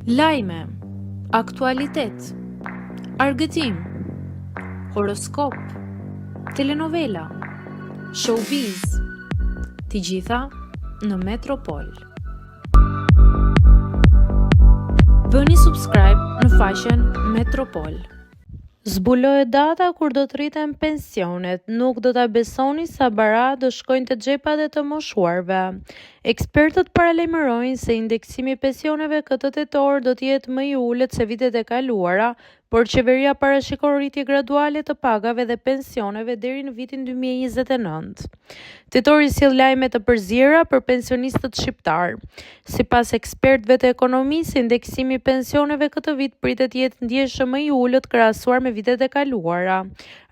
Lajme, aktualitet, argëtim, horoskop, telenovela, showbiz, të gjitha në Metropol. Bëni subscribe në faqen Metropol. Zbulohet data kur do të rriten pensionet, nuk do ta besoni sa bara do shkojnë te xhepat e të moshuarve. Ekspertët paralajmërojnë se indeksimi i pensioneve këtë tetor do të jetë më i ulët se vitet e kaluara, por qeveria parashikon rritje graduale të pagave dhe pensioneve deri në vitin 2029. Tetori sjell lajme të përziera për pensionistët shqiptar. Sipas ekspertëve të ekonomisë, indeksimi i pensioneve këtë vit pritet të jetë ndjeshëm më i ulët krahasuar me vitet e kaluara.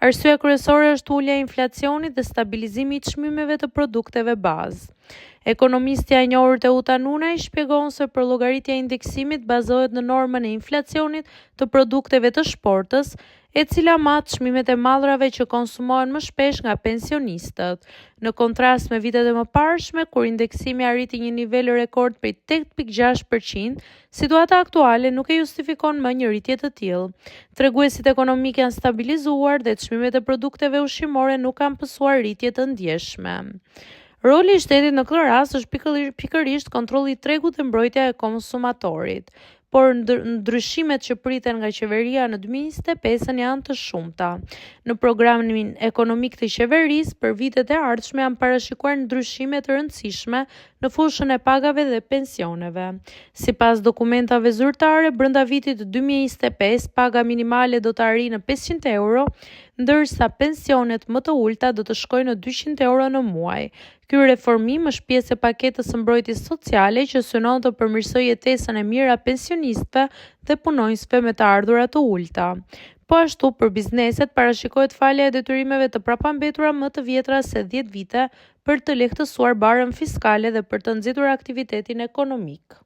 Arsyeja kryesore është ulja e inflacionit dhe stabilizimi i çmimeve të produkteve bazë. Ekonomistja e njohur Teuta Nunaj shpjegon se përllogëritja e indeksimit bazohet në normën e inflacionit të produkteve të shportës, e cila mat çmimet e mallrave që konsumohen më shpesh nga pensionistët. Në kontrast me vitet e mëparshme, kur indeksimi arriti një nivel rekord prej 8.6%, situata aktuale nuk e justifikon më një rritje të tillë. Treguesit ekonomik janë stabilizuar dhe çmimet e produkteve ushqimore nuk kanë pësuar rritje të ndjeshme. Roli i shtetit në këtë rast është pikërisht kontrolli i tregut dhe mbrojtja e konsumatorit, por ndryshimet që priten nga qeveria në 2025 janë të shumta. Në programin ekonomik të qeverisë për vitet e ardhshme janë parashikuar ndryshime të rëndësishme në fushën e pagave dhe pensioneve. Sipas dokumentave zyrtare, brenda vitit 2025 paga minimale do të arrijë në 500 euro, ndërsa pensionet më të ulta do të shkojnë në 200 euro në muaj. Ky reformim është pjesë e paketës së mbrojtjes sociale që synon të përmirësojë jetesën e mirë a pensionistëve dhe punonjësve me të ardhurat të ulta. Po ashtu, për bizneset parashikohet falja e detyrimeve të prapambetura më të vjetra se 10 vite për të lehtësuar barën fiskale dhe për të nxitur aktivitetin ekonomik.